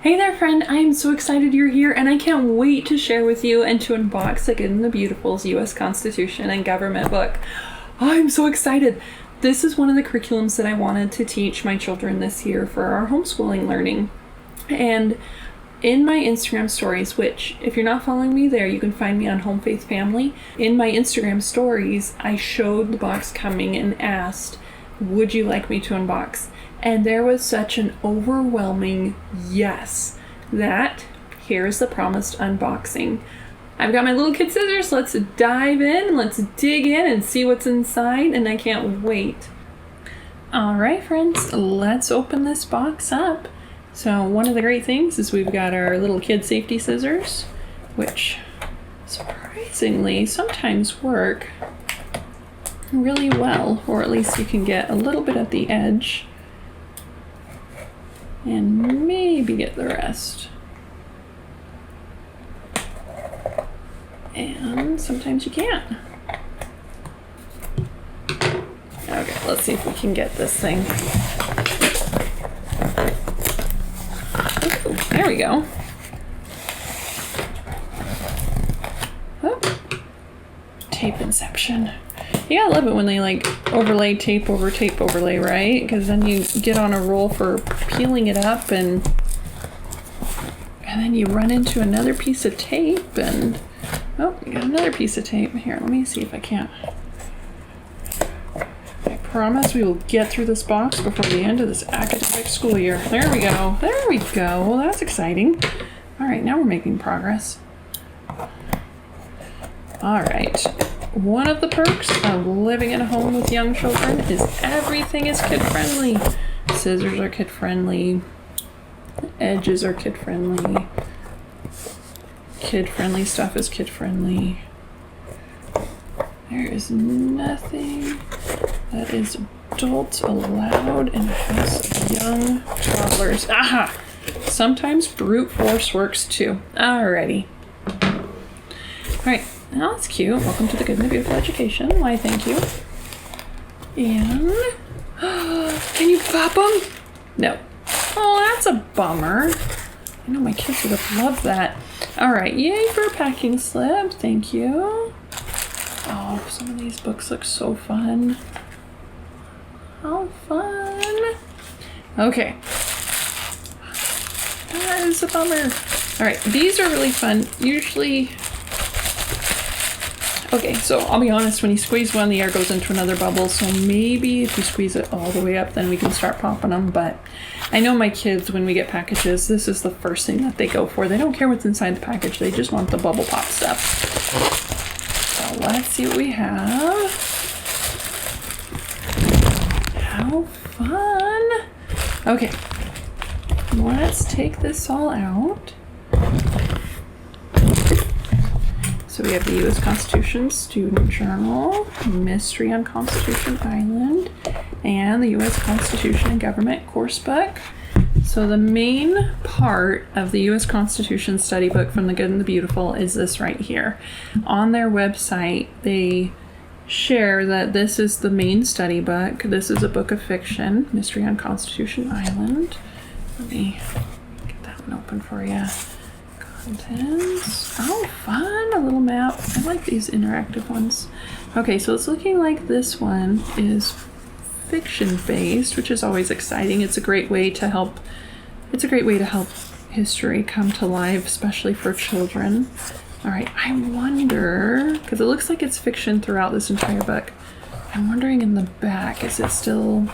Hey there, friend. I am so excited you're here, and I can't wait to share with you and to unbox the Good and the Beautiful's U.S. Constitution and Government book. I'm so excited. This is one of the curriculums that I wanted to teach my children this year for our homeschooling learning. And in my Instagram stories, which if you're not following me there, you can find me on Home Faith Family. In my Instagram stories, I showed the box coming and asked, would you like me to unbox? And there was such an overwhelming yes that here's the promised unboxing. I've got my little kid scissors. Let's dive in. Let's dig in and see what's inside. And I can't wait. All right, friends, let's open this box up. So one of the great things is we've got our little kid safety scissors, which surprisingly sometimes work really well, or at least you can get a little bit at the edge and maybe get the rest. And sometimes you can't. Okay, let's see if we can get this thing. Ooh, there we go. Oh. Tape inception. You gotta love it when they like overlay tape over tape overlay, right? Because then you get on a roll for peeling it up and then you run into another piece of tape and oh, you got another piece of tape. Here, let me see if I can't. I promise we will get through this box before the end of this academic school year. There we go. There we go. Well, that's exciting. All right, now we're making progress. All right. One of the perks of living in a home with young children is everything is kid-friendly. Scissors are kid-friendly. Edges are kid-friendly. Kid-friendly stuff is kid-friendly. There is nothing that is adult allowed in a house of young toddlers. Aha! Sometimes brute force works too. Alrighty. Alright. Oh, that's cute. Welcome to the Good and the Beautiful Education. Why, thank you. And can you pop them? No. Oh, that's a bummer. I know my kids would have loved that. All right, yay for a packing slip. Thank you. Oh, some of these books look so fun. How fun. Okay. That is a bummer. All right, these are really fun. Usually... Okay, so I'll be honest, when you squeeze one, the air goes into another bubble, so maybe if you squeeze it all the way up, then we can start popping them, but I know my kids, when we get packages, this is the first thing that they go for. They don't care what's inside the package, they just want the bubble pop stuff. So let's see what we have. How fun! Okay, let's take this all out. So we have the U.S. Constitution Student Journal, Mystery on Constitution Island, and the U.S. Constitution and Government course book. So the main part of the U.S. Constitution study book from the Good and the Beautiful is this right here. On their website, they share that this is the main study book. This is a book of fiction, Mystery on Constitution Island. Let me get that one open for you. Contents. Oh, fun! A little map. I like these interactive ones. Okay, so it's looking like this one is fiction-based, which is always exciting. It's a great way to help. It's a great way to help history come to life, especially for children. All right, I wonder, because it looks like it's fiction throughout this entire book. I'm wondering in the back, is it still?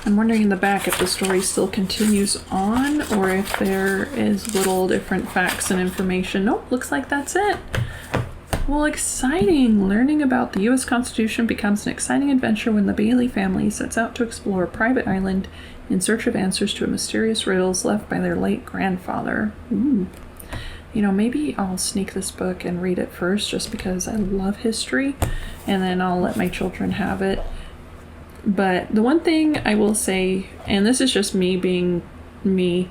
I'm wondering in the back if the story still continues on or if there is little different facts and information. Nope, looks like that's it. Well, exciting! Learning about the U.S. Constitution becomes an exciting adventure when the Bailey family sets out to explore a private island in search of answers to mysterious riddles left by their late grandfather. Ooh. You know, maybe I'll sneak this book and read it first just because I love history, and then I'll let my children have it. But the one thing I will say, and this is just me being me,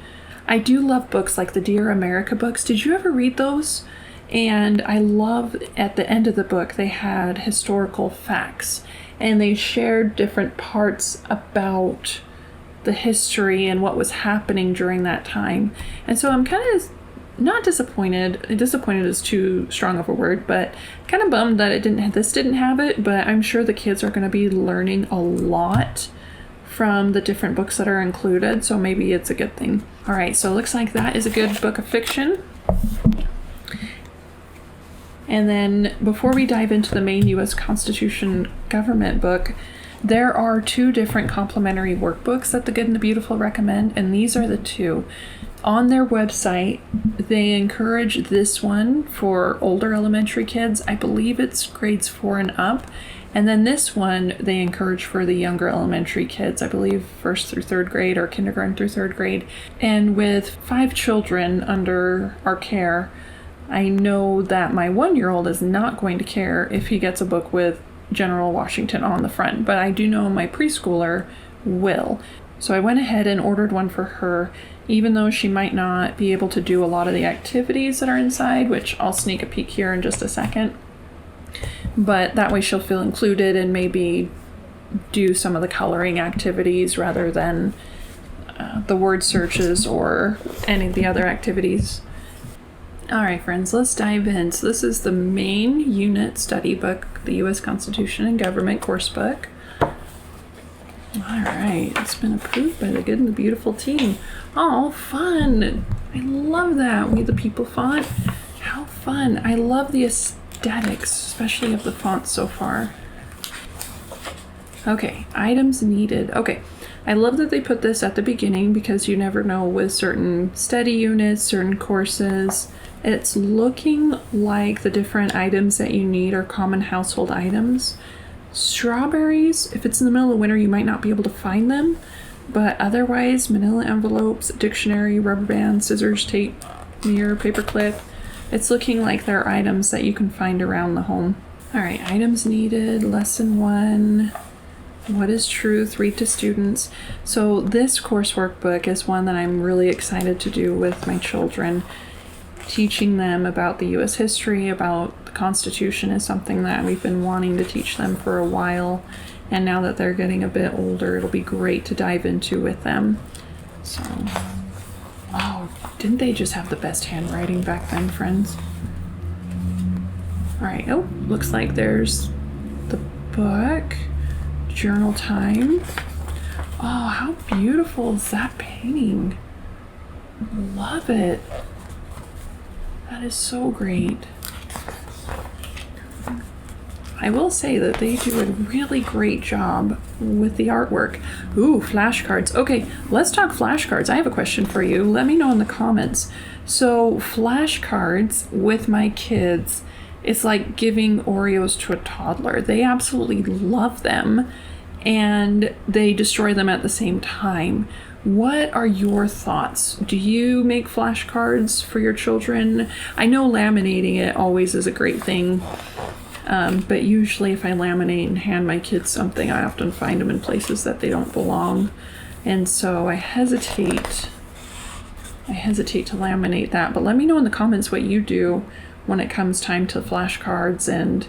I do love books like the Dear America books. Did you ever read those? And I love at the end of the book, they had historical facts and they shared different parts about the history and what was happening during that time. And so I'm kind of not disappointed. Disappointed is too strong of a word, but kind of bummed that this didn't have it, but I'm sure the kids are going to be learning a lot from the different books that are included, so maybe it's a good thing. All right, so it looks like that is a good book of fiction. And then before we dive into the main U.S. Constitution government book, there are 2 different complementary workbooks that the Good and the Beautiful recommend, and these are the 2. On their website, they encourage this one for older elementary kids. I believe it's grades 4 and up. And then this one, they encourage for the younger elementary kids, I believe 1st through 3rd grade or kindergarten through 3rd grade. And with 5 children under our care, I know that my 1-year-old is not going to care if he gets a book with General Washington on the front, but I do know my preschooler will. So I went ahead and ordered one for her, even though she might not be able to do a lot of the activities that are inside, which I'll sneak a peek here in just a second. But that way she'll feel included and maybe do some of the coloring activities rather than the word searches or any of the other activities. All right, friends, let's dive in. So this is the main unit study book, the U.S. Constitution and Government course book. All right, it's been approved by the Good and the Beautiful team. Oh, fun. I love that. We the People font. How fun. I love the aesthetics, especially of the font so far. Okay, items needed. Okay, I love that they put this at the beginning because you never know with certain study units, certain courses. It's looking like the different items that you need are common household items. Strawberries, if it's in the middle of winter, you might not be able to find them, but otherwise, manila envelopes, dictionary, rubber band, scissors, tape, mirror, paper clip. It's looking like they're items that you can find around the home. All right, items needed, lesson 1. What is truth? Read to students. So this course workbook is one that I'm really excited to do with my children. Teaching them about the U.S. history, about the Constitution is something that we've been wanting to teach them for a while. And now that they're getting a bit older, it'll be great to dive into with them. So, oh, didn't they just have the best handwriting back then, friends? All right, oh, looks like there's the book. Journal time. Oh, how beautiful is that painting? Love it. That is so great. I will say that they do a really great job with the artwork. Ooh, flashcards. Okay, let's talk flashcards. I have a question for you. Let me know in the comments. So, flashcards with my kids, it's like giving Oreos to a toddler. They absolutely love them, and they destroy them at the same time. What are your thoughts? Do you make flashcards for your children? I know laminating it always is a great thing, but usually if I laminate and hand my kids something, I often find them in places that they don't belong, and so I hesitate to laminate that. But let me know in the comments what you do when it comes time to flashcards and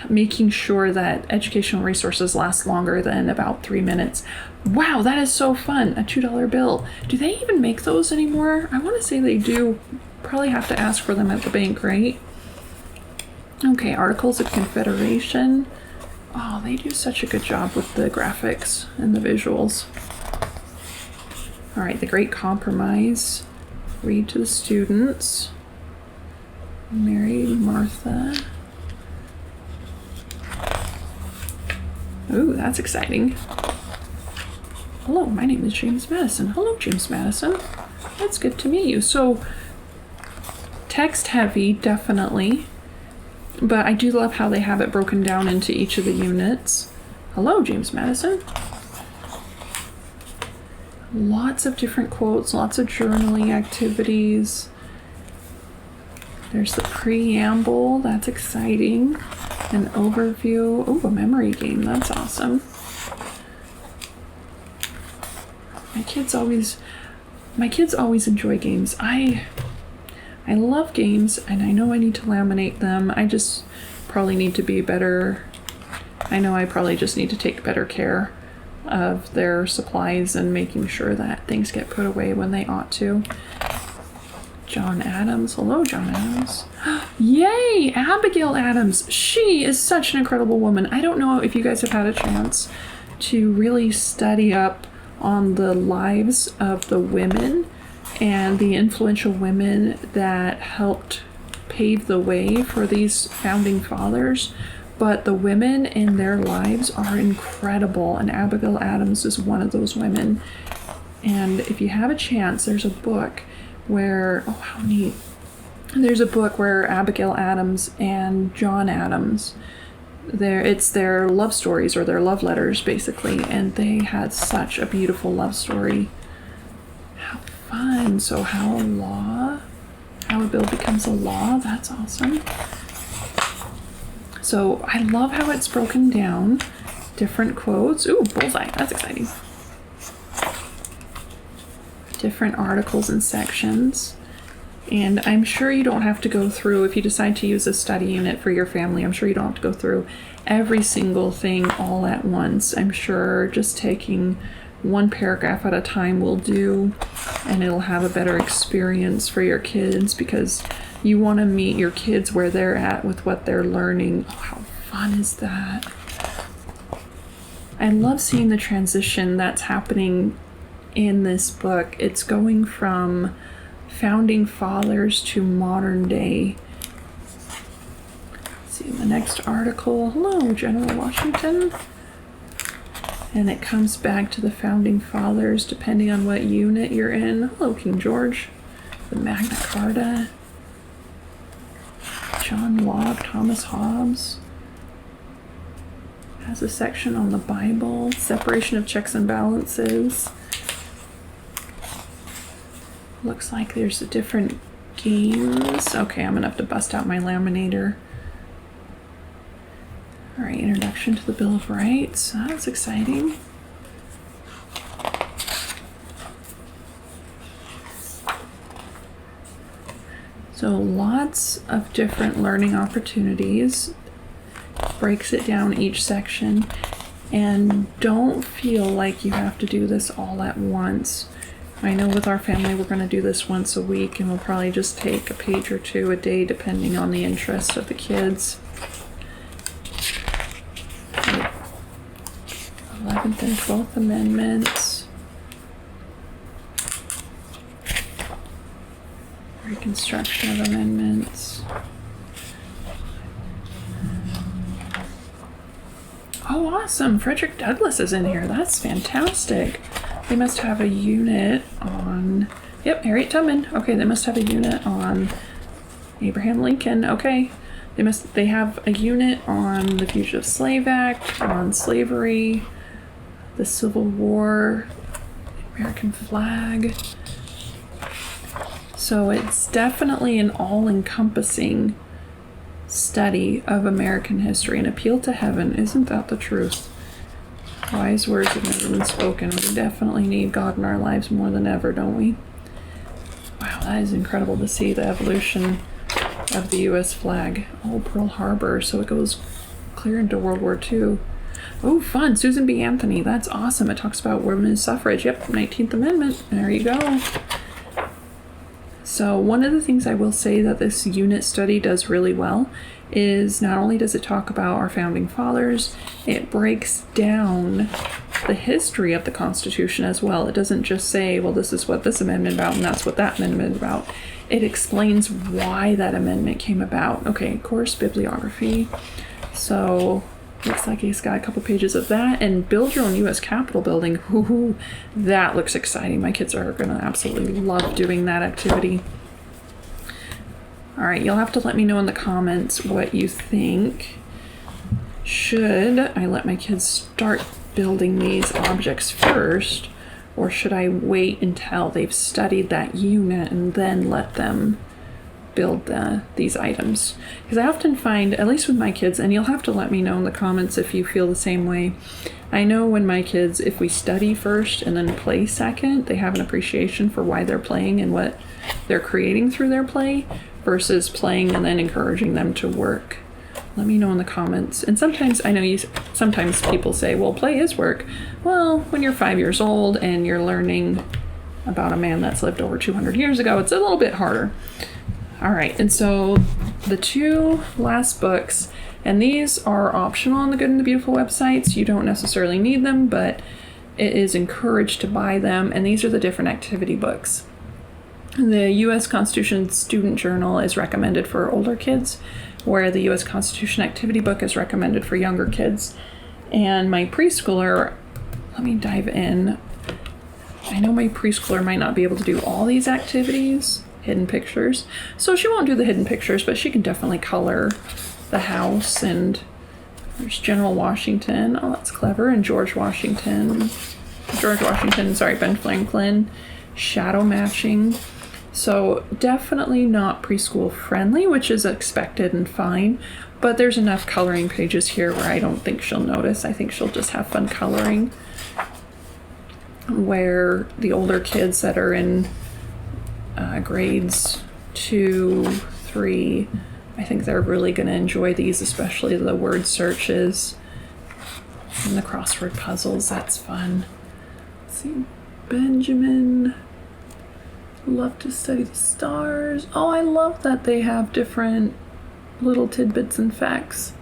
making sure that educational resources last longer than about 3 minutes. Wow, that is so fun. A $2 bill. Do they even make those anymore? I want to say they do. Probably have to ask for them at the bank, right? Okay, Articles of Confederation. Oh, they do such a good job with the graphics and the visuals. All right, The Great Compromise. Read to the students. Mary Martha. Ooh, that's exciting. Hello, my name is James Madison. Hello, James Madison. It's good to meet you. So, text heavy, definitely. But I do love how they have it broken down into each of the units. Hello, James Madison. Lots of different quotes, lots of journaling activities. There's the preamble. That's exciting. An overview. Oh, a memory game. That's awesome. My kids always enjoy games. I love games, and I know I need to laminate them. I just probably need to be better. I know I probably just need to take better care of their supplies and making sure that things get put away when they ought to. John Adams. Hello, John Adams. Yay! Abigail Adams. She is such an incredible woman. I don't know if you guys have had a chance to really study up on the lives of the women and the influential women that helped pave the way for these founding fathers. But the women in their lives are incredible, and Abigail Adams is one of those women. And if you have a chance, there's a book where, oh, how neat. There's a book where Abigail Adams and John Adams, it's their love stories or their love letters, basically, and they had such a beautiful love story. How fun. So how a bill becomes a law, that's awesome. So I love how it's broken down. Different quotes. Ooh, bullseye, that's exciting. Different articles and sections. And I'm sure you don't have to go through, if you decide to use a study unit for your family, I'm sure you don't have to go through every single thing all at once. I'm sure just taking one paragraph at a time will do, and it'll have a better experience for your kids, because you want to meet your kids where they're at with what they're learning. Oh, how fun is that? I love seeing the transition that's happening in this book. It's going from founding fathers to modern day. Let's see the next article. Hello, General Washington. And it comes back to the founding fathers depending on what unit you're in. Hello, King George. The Magna Carta. John Locke, Thomas Hobbes. Has a section on the Bible. Separation of checks and balances. Looks like there's different games. Okay, I'm gonna have to bust out my laminator. All right, introduction to the Bill of Rights. That's exciting. So lots of different learning opportunities. Breaks it down each section. And don't feel like you have to do this all at once. I know with our family we're going to do this once a week, and we'll probably just take a page or two a day depending on the interest of the kids. 11th and 12th Amendments. Reconstruction of amendments. Oh, awesome. Frederick Douglass is in here. That's fantastic. They must have a unit on... Yep, Harriet Tubman. Okay, they must have a unit on Abraham Lincoln. Okay. They have a unit on the Fugitive Slave Act, on slavery, the Civil War, American flag. So it's definitely an all-encompassing study of American history. An appeal to heaven. Isn't that the truth? Wise words have never been spoken. We definitely need God in our lives more than ever, don't we? Wow, that is incredible to see the evolution of the U.S. flag. Oh, Pearl Harbor. So it goes clear into World War II. Oh, fun. Susan B. Anthony. That's awesome. It talks about women's suffrage. Yep, 19th Amendment. There you go. So one of the things I will say that this unit study does really well is not only does it talk about our founding fathers, it breaks down the history of the Constitution as well. It doesn't just say, well, this is what this amendment about and that's what that amendment is about. It explains why that amendment came about. Okay, of course, bibliography. So looks like he's got a couple pages of that. And build your own U.S. Capitol building. Ooh, that looks exciting. My kids are going to absolutely love doing that activity. All right, you'll have to let me know in the comments what you think. Should I let my kids start building these objects first, or should I wait until they've studied that unit and then let them build these items? Because I often find, at least with my kids, and you'll have to let me know in the comments if you feel the same way, I know when my kids, if we study first and then play second, they have an appreciation for why they're playing and what they're creating through their play, versus playing and then encouraging them to work. Let me know in the comments. And sometimes, I know sometimes people say, well, play is work. Well, when you're 5 years old and you're learning about a man that's lived over 200 years ago, it's a little bit harder. All right, and so the 2 last books, and these are optional on the Good and the Beautiful websites. You don't necessarily need them, but it is encouraged to buy them, and these are the different activity books. The U.S. Constitution Student Journal is recommended for older kids, where the U.S. Constitution Activity Book is recommended for younger kids. And my preschooler, let me dive in. I know my preschooler might not be able to do all these activities, hidden pictures, so she won't do the hidden pictures, but she can definitely color the house. And there's General Washington, oh that's clever, and Ben Franklin, shadow matching. So definitely not preschool friendly, which is expected and fine, but there's enough coloring pages here where I don't think she'll notice. I think she'll just have fun coloring. Where the older kids that are in grades 2, 3, I think they're really going to enjoy these, especially the word searches and the crossword puzzles. That's fun. Let's see, Benjamin, love to study the stars. Oh, I love that they have different little tidbits and facts.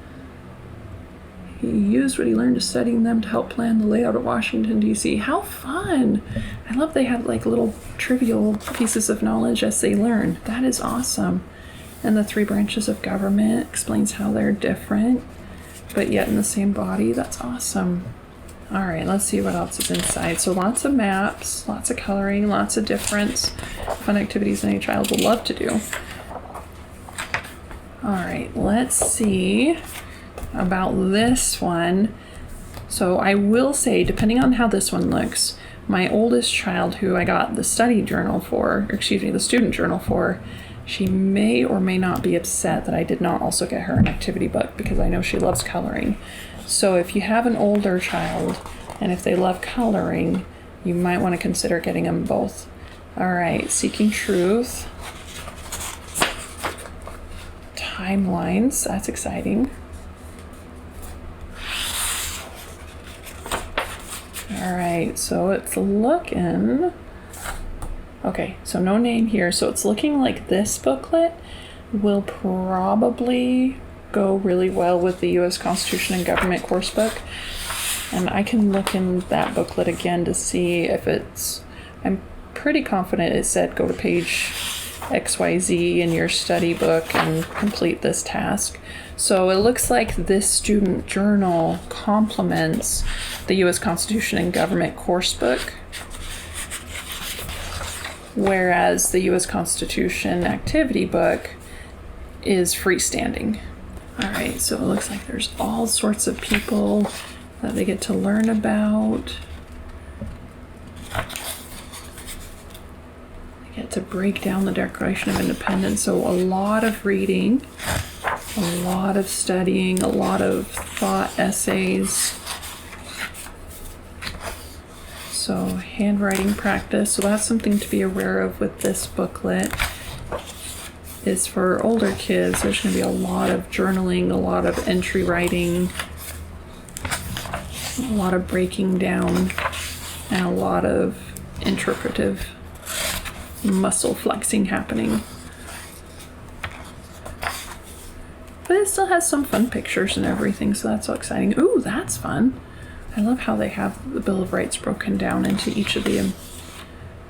He used what he learned to studying them to help plan the layout of Washington, D.C. How fun! I love they have like little trivial pieces of knowledge as they learn. That is awesome. And the 3 branches of government explains how they're different, but yet in the same body. That's awesome. All right, let's see what else is inside. So lots of maps, lots of coloring, lots of different fun activities any child will love to do. All right, let's see about this one. So I will say, depending on how this one looks, my oldest child, who I got the student journal for, she may or may not be upset that I did not also get her an activity book, because I know she loves coloring. So if you have an older child and if they love coloring, you might want to consider getting them both. All right, Seeking Truth. Timelines, that's exciting. All right, so it's looking, okay, so no name here. So it's looking like this booklet will probably go really well with the U.S. Constitution and Government course book. And I can look in that booklet again to see if it's, I'm pretty confident it said go to page XYZ in your study book and complete this task. So it looks like this student journal complements the U.S. Constitution and Government course book, whereas the U.S. Constitution activity book is freestanding. All right, so it looks like there's all sorts of people that they get to learn about. They get to break down the Declaration of Independence. So a lot of reading, a lot of studying, a lot of thought essays. So handwriting practice. So that's something to be aware of with this booklet. Is for older kids, there's going to be a lot of journaling, a lot of entry writing, a lot of breaking down, and a lot of interpretive muscle flexing happening. But it still has some fun pictures and everything, so that's so exciting. Ooh, that's fun. I love how they have the Bill of Rights broken down into each of the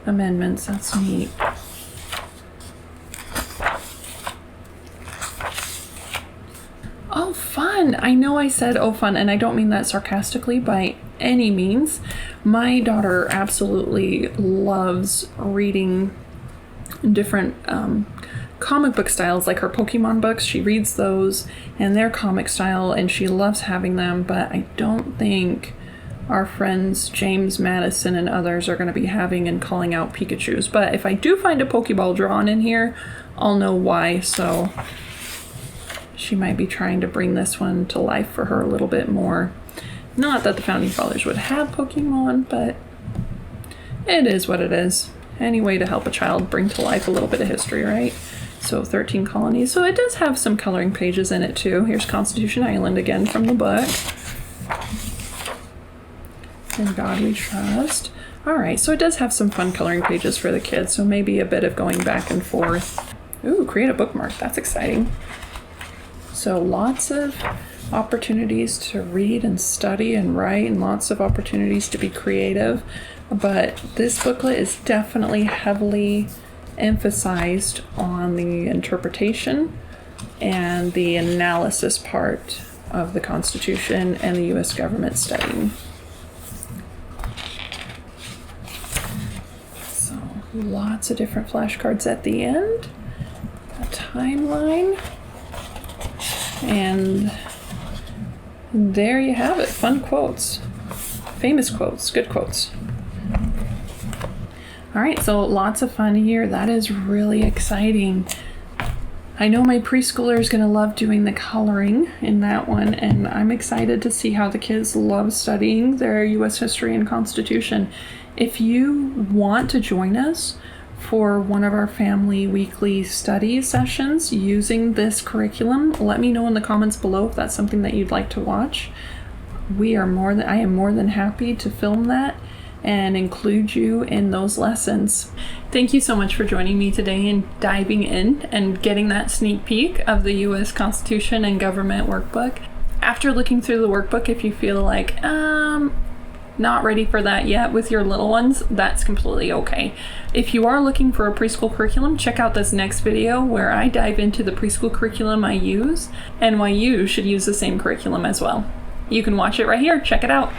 amendments. That's neat. Oh, fun. I know I said, oh, fun, and I don't mean that sarcastically by any means. My daughter absolutely loves reading different comic book styles, like her Pokemon books. She reads those and their comic style, and she loves having them, but I don't think our friends James Madison and others are going to be having and calling out Pikachus. But if I do find a Pokeball drawn in here, I'll know why, so she might be trying to bring this one to life for her a little bit more. Not that the Founding Fathers would have Pokemon, but it is what it is. Any way to help a child bring to life a little bit of history, right? So 13 colonies. So it does have some coloring pages in it too. Here's Constitution Island again from the book. In God We Trust. All right, so it does have some fun coloring pages for the kids. So maybe a bit of going back and forth. Ooh, create a bookmark. That's exciting. So lots of opportunities to read and study and write, and lots of opportunities to be creative. But this booklet is definitely heavily emphasized on the interpretation and the analysis part of the Constitution and the U.S. government studying. So lots of different flashcards at the end, a timeline, and there you have it. Fun quotes, famous quotes, good quotes. All right, so lots of fun here. That is really exciting. I know my preschooler is going to love doing the coloring in that one, and I'm excited to see how the kids love studying their U.S. history and Constitution. If you want to join us for one of our family weekly study sessions using this curriculum, let me know in the comments below if that's something that you'd like to watch. I am more than happy to film that and include you in those lessons. Thank you so much for joining me today and diving in and getting that sneak peek of the U.S. Constitution and Government Workbook. After looking through the workbook, if you feel like, not ready for that yet with your little ones, that's completely okay. If you are looking for a preschool curriculum, check out this next video where I dive into the preschool curriculum I use and why you should use the same curriculum as well. You can watch it right here. Check it out.